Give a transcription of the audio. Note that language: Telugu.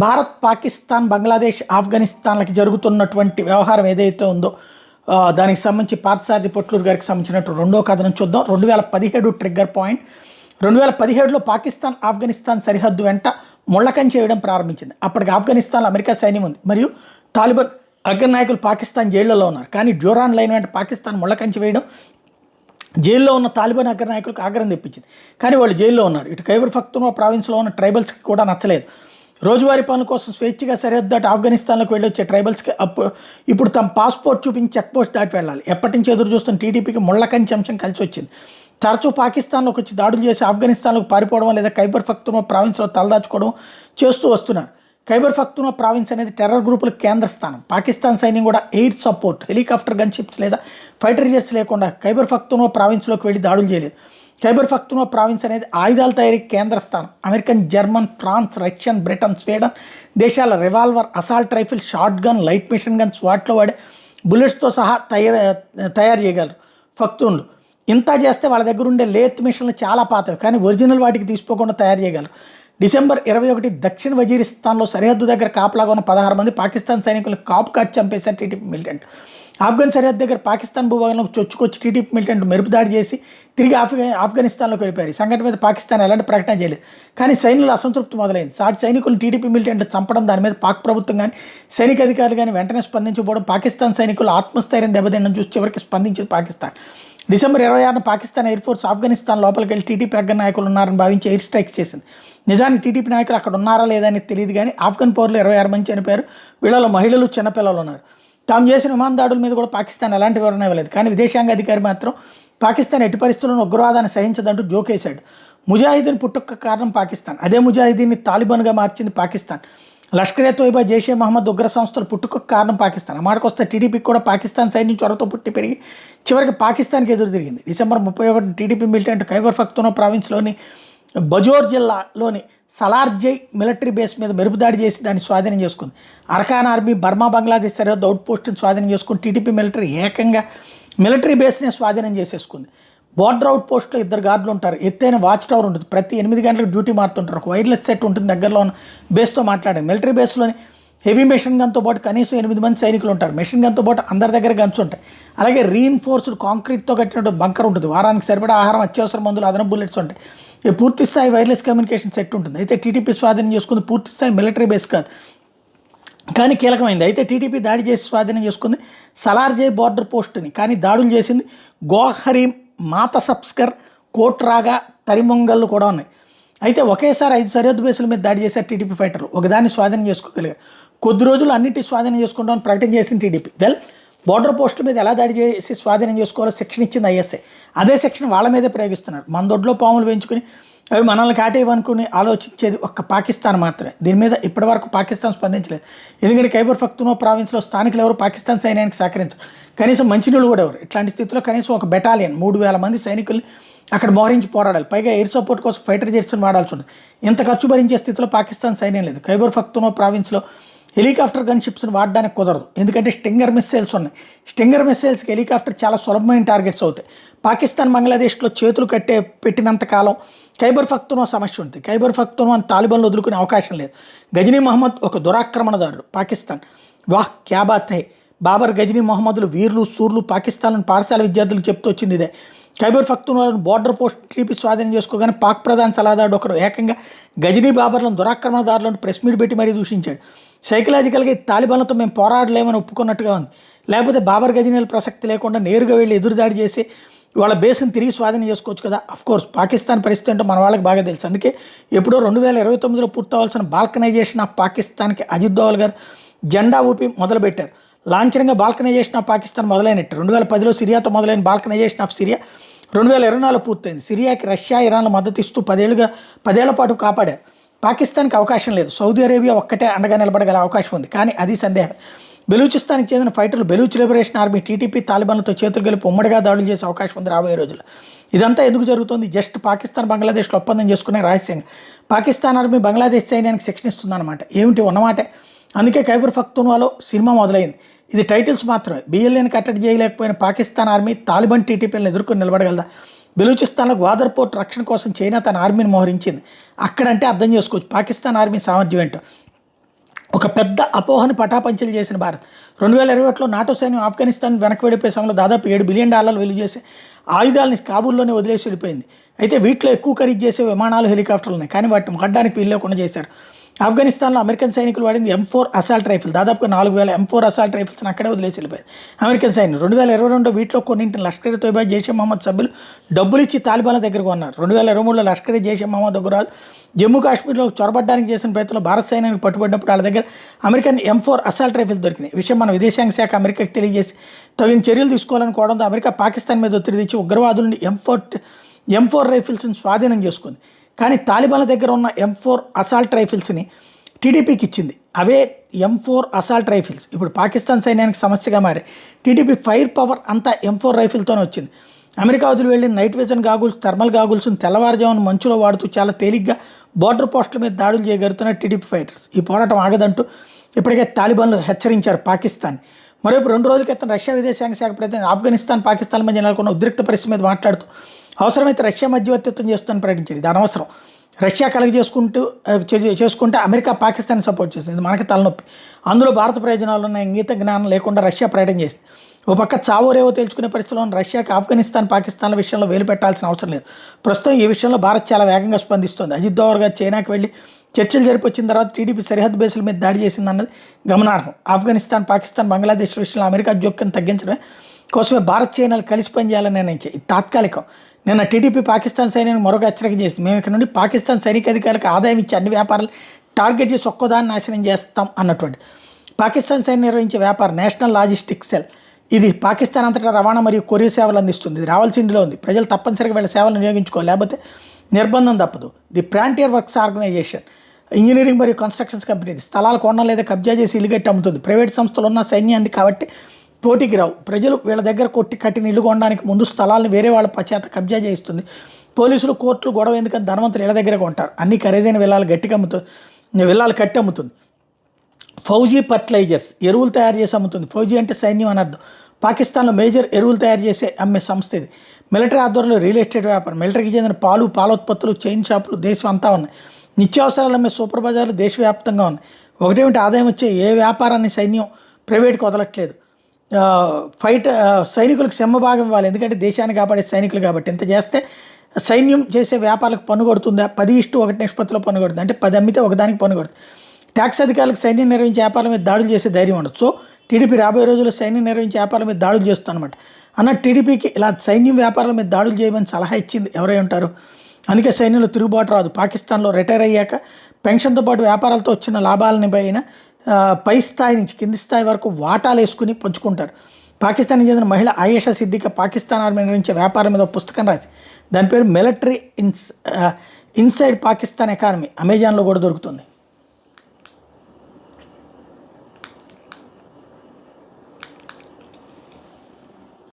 భారత్, పాకిస్తాన్, బంగ్లాదేశ్, ఆఫ్ఘనిస్తాన్లకి జరుగుతున్నటువంటి వ్యవహారం ఏదైతే ఉందో దానికి సంబంధించి పార్థసారథి పొట్లూరు గారికి సంబంధించినట్టు రెండో కథనం చూద్దాం. 2017 ట్రిగ్గర్ పాయింట్. 2017లో పాకిస్తాన్ ఆఫ్ఘనిస్తాన్ సరిహద్దు వెంట ముళ్ళకంచె వేయడం ప్రారంభించింది. అప్పటికి ఆఫ్ఘనిస్తాన్లో అమెరికా సైన్యం ఉంది మరియు తాలిబాన్ అగ్రనాయకులు పాకిస్తాన్ జైళ్లలో ఉన్నారు. కానీ డ్యూరాన్ లైన్ వెంట పాకిస్తాన్ ముళ్ళకంచె వేయడం జైల్లో ఉన్న తాలిబాన్ అగ్రనాయకులకు ఆగ్రహం తెప్పించింది. కానీ వాళ్ళు జైల్లో ఉన్నారు. ఇటు ఖైబర్ పఖ్తూన్ఖా ప్రావిన్స్లో ఉన్న ట్రైబల్స్కి కూడా నచ్చలేదు. రోజువారీ పనుల కోసం స్వేచ్ఛగా సరిహద్దు దాటి ఆఫ్ఘనిస్తాన్లోకి వెళ్ళొచ్చే ట్రైబల్స్కి ఇప్పుడు తమ పాస్పోర్ట్ చూపించి చెక్ పోస్ట్ దాటి వెళ్ళాలి. ఎప్పటి నుంచి ఎదురు చూస్తున్న టీడీపీకి ముళ్ళకంచె అంశం కలిసి వచ్చింది. తరచూ పాకిస్తాన్లోకి వచ్చి దాడులు చేసి ఆఫ్ఘనిస్తాన్లోకి పారిపోవడం లేదా ఖైబర్ పఖ్తూన్ఖా ప్రావిన్స్లో తలదాచుకోవడం చేస్తూ వస్తున్నారు. ఖైబర్ పఖ్తూన్ఖా ప్రావిన్స్ అనేది టెర్రర్ గ్రూపులకు కేంద్ర స్థానం. పాకిస్తాన్ సైన్యం కూడా ఎయిర్ సపోర్ట్, హెలికాప్టర్ గన్షిప్స్ లేదా ఫైటర్ జెట్స్ లేకుండా ఖైబర్ పఖ్తూన్ఖా ప్రావిన్స్లోకి వెళ్ళి దాడులు చేయలేదు. ఖైబర్ పఖ్తూన్ఖా ప్రావిన్స్ అనేది ఆయుధాల తయారీకి కేంద్ర స్థానం. American, German, France, Russian, Britain, Sweden దేశాల revolver, assault rifle, short gun, light machine guns, వాటిలో వాడే బుల్లెట్స్తో సహా తయారు చేయగలరు పఖ్తూన్లు. ఇంత చేస్తే వాళ్ళ దగ్గర ఉండే లేత్ మిషన్లు చాలా పాతవి, కానీ ఒరిజినల్ వాటికి తీసుకోకుండా తయారు చేయగలరు. డిసెంబర్ 21 దక్షిణ వజీరిస్తాన్లో సరిహద్దు దగ్గర కాపలాగా ఉన్న 16 మంది పాకిస్తాన్ సైనికులను కాపు కాచి చంపేశారు టీడీపీ మిలిటెంట్. ఆఫ్ఘన్ సరిహద్దు దగ్గర పాకిస్తాన్ భూభాగంలోకి చొచ్చుకొచ్చి టీడీపీ మిలిటెంట్ మెరుపు దాడి చేసి తిరిగి ఆఫ్ఘనిస్తాన్లోకి వెళ్ళిపోయారు. ఈ సంఘటన మీద పాకిస్తాన్ ఎలాంటి ప్రకటన చేయలేదు. కానీ సైన్యుల అసంతృప్తి మొదలైంది. సాటి సైనికులను టీడీపీ మిలిటెంట్ చంపడం, దాని మీద పాక్ ప్రభుత్వం కానీ సైనిక అధికారులు కానీ వెంటనే స్పందించకపోవడం పాకిస్తాన్ సైనికులు ఆత్మస్థైర్యం దెబ్బతినడం చూసి చివరికి స్పందించింది పాకిస్తాన్. డిసెంబర్ 26న పాకిస్తాన్ ఎయిర్ ఫోర్స్ ఆఫ్ఘనిస్తాన్ లోపలికి వెళ్ళి టీడీపీ అగ్ర నాయకులు ఉన్నారని భావించి ఎయిర్ స్ట్రైక్స్ చేసింది. నిజానికి టీడీపీ నాయకులు అక్కడ ఉన్నారా లేదా అని తెలియదు, కానీ ఆఫ్ఘన్ పౌరులు 26 మంది చనిపోయారు. వీళ్ళలో మహిళలు, చిన్నపిల్లలు ఉన్నారు. తాము చేసిన విమాన దాడుల మీద కూడా పాకిస్తాన్ ఎలాంటి వివరణ ఇవ్వలేదు. కానీ విదేశాంగ అధికారి మాత్రం పాకిస్తాన్ ఎట్టి పరిస్థితులను ఉగ్రవాదాన్ని సహించదంటూ జోకేశాడు. ముజాహిదీన్ పుట్టుక కారణం పాకిస్తాన్, అదే ముజాహిదీన్ని తాలిబాన్గా మార్చింది పాకిస్తాన్. లష్కరే తోయిబా, జైషే మహమ్మద్ ఉగ్ర సంస్థలు పుట్టుకకు కారణం పాకిస్తాన్. ఆ మాటకొస్తే టీడీపీకి కూడా పాకిస్తాన్ సైన్యం చొరవతో పుట్టి పెరిగి చివరికి పాకిస్తాన్కి ఎదురు తిరిగింది. డిసెంబర్ 31 టీడీపీ మిలిటెంట్ ఖైబర్ పఖ్తూన్ఖా ప్రావిన్స్లోని బజోర్ జిల్లాలోని సలార్జై మిలిటరీ బేస్ మీద మెరుపుదాడి చేసి దాన్ని స్వాధీనం చేసుకుంది. అరకాన్ ఆర్మీ బర్మా, బంగ్లాదేశ్ సరిహద్దు అవుట్ పోస్ట్ని స్వాధీనం చేసుకుని టీడీపీ మిలిటరీ ఏకంగా మిలిటరీ బేస్ని స్వాధీనం చేసేసుకుంది. బోర్డర్ అవుట్ పోస్ట్లో 2 గార్డులు ఉంటారు. ఎత్తైన వాచ్ టవర్ ఉంటుంది. ప్రతి 8 గంటలకు డ్యూటీ మారుతుంటారు. ఒక వైర్లెస్ సెట్ ఉంటుంది దగ్గరలో ఉన్న బేస్తో మాట్లాడారు. మిలిటరీ బేస్లోని హెవీ మెషిన్ గన్తో పాటు కనీసం 8 మంది సైనికులు ఉంటారు. మెషిన్ గన్తో పాటు అందరి దగ్గర గన్స్ ఉంటాయి. అలాగే రీఇన్ఫోర్స్డ్ కాంక్రీట్తో కట్టినట్టు బంకర్ ఉంటుంది. వారానికి సరిపడా ఆహారం, అత్యవసర మందులు, అదనపు బుల్లెట్స్ ఉంటాయి. పూర్తి స్థాయి వైర్లెస్ కమ్యూనికేషన్ సెట్ ఉంటుంది. అయితే టీడీపీ స్వాధీనం చేసుకుంది పూర్తి స్థాయి మిలిటరీ బేస్ కాదు, కానీ కీలకమైంది. అయితే టీడీపీ దాడి చేసి స్వాధీనం చేసుకుంది సలార్జై బోర్డర్ పోస్టుని. కానీ దాడులు చేసింది గోహరీం, మాతసబ్స్కర్, కోట్రాగా, తరిమొంగళ్ళు కూడా ఉన్నాయి. అయితే ఒకేసారి 5 సరిహద్దు బేసుల మీద దాడి చేశారు టీడీపీ ఫైటర్లు. ఒకదాన్ని స్వాధీనం చేసుకోగలిగారు. కొద్ది రోజులు అన్నింటి స్వాధీనం చేసుకుంటామని ప్రకటన చేసింది టీడీపీ. బోర్డర్ పోస్టుల మీద ఎలా దాడి చేసి స్వాధీనం చేసుకోవాలో సెక్షన్ ఇచ్చింది ఐఎస్ఐ. అదే సెక్షన్ వాళ్ళ మీదే ప్రయోగిస్తున్నారు. మన దొడ్లో పాములు పెంచుకుని అవి మనల్ని కాటేయవనుకుని ఆలోచించేది ఒక్క పాకిస్తాన్ మాత్రమే. దీని మీద ఇప్పటివరకు పాకిస్తాన్ స్పందించలేదు. ఎందుకంటే ఖైబర్ పఖ్తూన్ఖా ప్రావిన్స్లో స్థానికులు ఎవరు పాకిస్తాన్ సైన్యానికి సహకరించరు. కనీసం మంచినీళ్ళు కూడా ఎవరు. ఇట్లాంటి స్థితిలో కనీసం ఒక బెటాలియన్ 3000 మంది సైనికుల్ని అక్కడ మోహరించి పోరాడాలి. పైగా ఎయిర్ సపోర్ట్ కోసం ఫైటర్ జెట్స్ని వాడాల్సి ఉంటుంది. ఇంత ఖర్చు భరించే స్థితిలో పాకిస్తాన్ సైన్యం లేదు. ఖైబర్ పఖ్తూన్ఖా ప్రావిన్స్లో హెలికాప్టర్ గన్ షిప్స్ని వాడడానికి కుదరదు. ఎందుకంటే స్టింగర్ మిస్సైల్స్ ఉన్నాయి. స్టింగర్ మిస్సైల్స్కి హెలికాప్టర్ చాలా సులభమైన టార్గెట్స్ అవుతాయి. పాకిస్తాన్, బంగ్లాదేశ్లో చేతులు పెట్టినంత కాలం ఖైబర్ పఖ్తూన్ఖా సమస్య ఉంటుంది. ఖైబర్ పఖ్తూన్ఖాను తాలిబాన్లు వదులుకునే అవకాశం లేదు. గజనీ మహమ్మద్ ఒక దురాక్రమణదారుడు. పాకిస్తాన్ వాహ్ క్యా బాత్ హై. బాబర్, గజనీ మహమ్మద్లు వీర్లు, సూర్లు. పాకిస్తాన్లోని పాఠశాల విద్యార్థులకు చెప్తూ వచ్చింది ఇదే. ఖైబర్ పఖ్తూన్ఖాలను బోర్డర్ పోస్ట్ టీడీపీ స్వాధీనం చేసుకోగానే పాక్ ప్రధాన సలహాదారుడు ఒకరు ఏకంగా గజనీ, బాబర్లను దురాక్రమణదారులను ప్రెస్ మీట్ పెట్టి మరీ దూషించాడు. సైకలాజికల్గా తాలిబాన్లతో మేము పోరాడలేమని ఒప్పుకున్నట్టుగా ఉంది. లేకపోతే బాబర్, గజనీల ప్రసక్తి లేకుండా నేరుగా వెళ్ళి ఎదురుదాడి చేసి వాళ్ళ బేస్ని తిరిగి స్వాధీనం చేసుకోవచ్చు కదా. అఫ్కోర్స్ పాకిస్తాన్ పరిస్థితి ఏంటో మన వాళ్ళకి బాగా తెలుసు. అందుకే ఎప్పుడో 2029లో పూర్తవలసిన బాల్కనైజేషన్ ఆఫ్ పాకిస్తాన్కి అజిత్ దోవల్ గారు జెండా ఊపి మొదలుపెట్టారు. లాంఛనంగా బాల్కనైజేషన్ ఆఫ్ పాకిస్తాన్ మొదలైనట్టు 2010లో సిరియాతో మొదలైన బాల్కనైజేషన్ ఆఫ్ సిరియా 2024లో పూర్తయింది. సిరియాకి రష్యా, ఇరాన్లు మద్దతు ఇస్తూ 10 ఏళ్ల పాటు కాపాడారు. పాకిస్తాన్కి అవకాశం లేదు. సౌదీ అరేబియా ఒక్కటే అండగా నిలబడగల అవకాశం ఉంది, కానీ అది సందేహం. బెలూచిస్తాన్కి చెందిన ఫైటర్లు బెలూచ్ లిబరేషన్ ఆర్మీ టీటీపీ, తాలిబాన్లతో చేతులు కలిపి ఉమ్మడిగా దాడులు చేసే అవకాశం ఉంది రాబోయే రోజుల్లో. ఇదంతా ఎందుకు జరుగుతుంది? జస్ట్ పాకిస్తాన్, బంగ్లాదేశ్లో ఒప్పందం చేసుకునే రహస్యంగా పాకిస్తాన్ ఆర్మీ బంగ్లాదేశ్ సైన్యానికి శిక్షణ ఇస్తుందన్నమాట. ఏమిటి ఉన్నమాటే. అందుకే ఖైబర్ పఖ్తూన్ఖాలో సినిమా మొదలైంది. ఇది టైటిల్స్ మాత్రమే. బిఎల్ఏని కట్టడి చేయలేకపోయిన పాకిస్తాన్ ఆర్మీ తాలిబాన్ టీటీపీలను ఎదుర్కొని నిలబడగలదా? బెలూచిస్తాన్లో గ్వాదర్ పోర్ట్ రక్షణ కోసం చైనా తన ఆర్మీని మోహరించింది. అక్కడంటే అర్థం చేసుకోవచ్చు పాకిస్తాన్ ఆర్మీ సామర్థ్యం ఏంటో. ఒక పెద్ద అపోహని పటాపంచలు చేసిన భారత్ 2021లో నాటో సైన్యం ఆఫ్ఘనిస్తాన్ వెనక్కి వెళ్ళిపోయే సమయంలో దాదాపు $7 బిలియన్ విలువ చేసే ఆయుధాలని కాబూల్లోనే వదిలేసి వెళ్ళిపోయింది. అయితే వీటిలో ఎక్కువ ఖరీదు చేసే విమానాలు, హెలికాప్టర్లు ఉన్నాయి, కానీ వాటిని వాడడానికి వీల్లేకుండా చేశారు. ఆఫ్ఘనిస్తాన్లో అమెరికన్ సైనికులు వాడింది M4 అసాల్ట్ రైఫిల్, దాదాపుగా 4000 M4 అసాల్ట్ రైఫిల్స్ని అక్కడే వదిలేసి వెళ్ళిపోయింది అమెరికన్ సైన్యం. 2022 వీటిలో కొన్నింటిని లష్కర్ తోయిబా, జైషే మహమ్మద్ సభ్యులు డబ్బులు ఇచ్చి తాలిబాన్ల దగ్గరకు ఉన్నారు. 2023లో లష్కర్ జైషే మహమ్మద్ ఉగ్రవాదు జమ్మూ కాశ్మీర్లో చొరబడ్డానికి చేసిన ప్రయత్నంలో భారత సైన్యానికి పట్టుబడినప్పుడు వాళ్ళ దగ్గర అమెరికన్ M4 అసాల్ట్ రైఫిల్ దొరికినాయి. విషయం మన విదేశాంగ శాఖ అమెరికాకి తెలియజేసి తగిన చర్యలు తీసుకోవాలనుకోవడంతో అమెరికా పాకిస్తాన్ మీద ఒత్తిడి తెచ్చి ఉగ్రవాదుల్ని M4 రైఫిల్స్ని స్వాధీనం చేసుకుంది. కానీ తాలిబాన్ల దగ్గర ఉన్న M4 అసాల్ట్ రైఫిల్స్ని టీడీపీకి ఇచ్చింది. అవే M4 అసాల్ట్ రైఫిల్స్ ఇప్పుడు పాకిస్తాన్ సైన్యానికి సమస్యగా మారి టీడీపీ ఫైర్ పవర్ అంతా M4 రైఫిల్తోనే వచ్చింది. అమెరికా వదిలి వెళ్ళిన నైట్ విజన్ గాగుల్స్, థర్మల్ గాగుల్స్ని తెల్లవారుజామున మంచులో వాడుతూ చాలా తేలిగ్గా బోర్డర్ పోస్టుల మీద దాడులు చేయగలుగుతున్న టీడీపీ ఫైటర్స్. ఈ పోరాటం ఆగదంటూ ఇప్పటికే తాలిబాన్లు హెచ్చరించారు పాకిస్తాన్. మరోవైపు 2 రోజుల క్రితం రష్యా విదేశాంగ శాఖ ప్రతినిధి ఆఫ్ఘనిస్తాన్, పాకిస్తాన్ మధ్య నెలకొన్న ఉద్రిక్త పరిస్థితి మీద మాట్లాడుతూ అవసరమైతే రష్యా మధ్యవర్తిత్వం చేస్తుందని ప్రకటించారు. ఇది అనవసరం. రష్యా చేసుకుంటే అమెరికా పాకిస్తాన్ సపోర్ట్ చేస్తుంది, ఇది మనకి తలనొప్పి. అందులో భారత ప్రయోజనాలు ఉన్న ఇంగిత జ్ఞానం లేకుండా రష్యా ప్రకటన చేసింది. ఓ పక్క చావోరేవో తేల్చుకునే పరిస్థితిలో ఉన్న రష్యాకి ఆఫ్ఘనిస్తాన్, పాకిస్తాన్ల విషయంలో వేలు పెట్టాల్సిన అవసరం లేదు. ప్రస్తుతం ఈ విషయంలో భారత్ చాలా వేగంగా స్పందిస్తుంది. అజిత్ దోవల్ గారు చైనాకి వెళ్ళి చర్చలు జరిపొచ్చిన తర్వాత టీడీపీ సరిహద్దు బేసుల మీద దాడి చేసిందన్నది గమనార్హం. ఆఫ్ఘనిస్తాన్, పాకిస్తాన్, బంగ్లాదేశ్ విషయంలో అమెరికా జోక్యం తగ్గించడమే కోసమే భారత్ చైనాలు కలిసి పనిచేయాలని నిర్ణయించాయి. ఇది తాత్కాలికం. నిన్న టీడీపీ పాకిస్తాన్ సైన్యాన్ని మరొక హెచ్చరిక చేసింది. మేము ఇక్కడ నుండి పాకిస్తాన్ సైనిక అధికారులకు ఆదాయం ఇచ్చే అన్ని వ్యాపారాలు టార్గెట్ చేసి ఒక్కదాన్ని నాశనం చేస్తాం అన్నటువంటి. పాకిస్తాన్ సైన్యం నిర్వహించే వ్యాపారం నేషనల్ లాజిస్టిక్స్ సెల్, ఇది పాకిస్తాన్ అంతటా రవాణా మరియు కొరియర్ సేవలు అందిస్తుంది. ఇది రావాల్సిందిలో ఉంది. ప్రజలు తప్పనిసరిగా వీళ్ళ సేవలను వినియోగించుకోవాలి, లేకపోతే నిర్బంధం తప్పదు. The frontier works organisation engineering మరియు కన్స్ట్రక్షన్స్ కంపెనీ స్థలాలు కొనడం లేదా కబ్జా చేసి ఇల్లు కట్టి అమ్ముతుంది. ప్రైవేట్ సంస్థలు ఉన్న సైన్యాన్ని కాబట్టి పోటీకి రావు. ప్రజలు వీళ్ళ దగ్గర కట్టిన ఇల్లు కొనడానికి ముందు స్థలాలను వేరే వాళ్ళ చేత కబ్జా చేయిస్తుంది. పోలీసులు, కోర్టులు గొడవ ఎందుకని ధనవంతులు ఇళ్ళ దగ్గర కొంటారు. అన్ని ఖరీదైన విల్లాలు విల్లాలు కట్టి అమ్ముతుంది. ఫౌజీ ఫర్టిలైజర్స్ ఎరువులు తయారు చేసి అమ్ముతుంది. ఫౌజీ అంటే సైన్యం అని అర్థం. పాకిస్తాన్లో మేజర్ ఎరువులు తయారు చేసే అమ్మే సంస్థ ఇది. మిలిటరీ ఆధ్వర్యంలో రియల్ ఎస్టేట్ వ్యాపారం, మిలిటరీకి చెందిన పాలోత్పత్తులు, చైన్ షాపులు దేశం అంతా ఉన్నాయి. నిత్యావసరాలు అమ్మే సూపర్ బజార్లు దేశవ్యాప్తంగా ఉన్నాయి. ఒకటేమిటి ఆదాయం వచ్చే ఏ వ్యాపారాన్ని సైన్యం ప్రైవేట్కి వదలట్లేదు. సైనికులకు సింహభాగం ఇవ్వాలి, ఎందుకంటే దేశాన్ని కాపాడే సైనికులు కాబట్టి. ఇంత చేస్తే సైన్యం చేసే వ్యాపారాలకు పన్ను కొడుతుందా? 10:1 నిష్పత్తిలో పన్ను కొడుతుంది. అంటే 10 అమ్మితే ఒకదానికి పన్ను కొడుతుంది. ట్యాక్స్ అధికారులకు సైన్యం నిర్వహించే వ్యాపారాల మీద దాడులు చేసే ధైర్యం ఉండదు. సో టీడీపీ రాబోయే రోజుల్లో సైన్యం నిర్వహించే వ్యాపారాల మీద దాడులు చేస్తుందన్నమాట. టీడీపీకి ఇలా సైన్యం వ్యాపారాల మీద దాడులు చేయమని సలహా ఇచ్చింది ఎవరై ఉంటారు. అందుకే సైన్యంలో తిరుగుబాటు రాదు. పాకిస్తాన్లో రిటైర్ అయ్యాక పెన్షన్తో పాటు వ్యాపారాలతో వచ్చిన లాభాలని పైన పై స్థాయి నుంచి కింది స్థాయి వరకు వాటాలు వేసుకుని పంచుకుంటారు. పాకిస్తాన్కి చెందిన మహిళ ఆయేషా సిద్దికా పాకిస్తాన్ ఆర్మీ నిర్వహించే వ్యాపారం మీద పుస్తకం రాసి దాని పేరు మిలిటరీ ఇన్సైడ్ పాకిస్తాన్ ఎకానమీ అమెజాన్లో కూడా దొరుకుతుంది.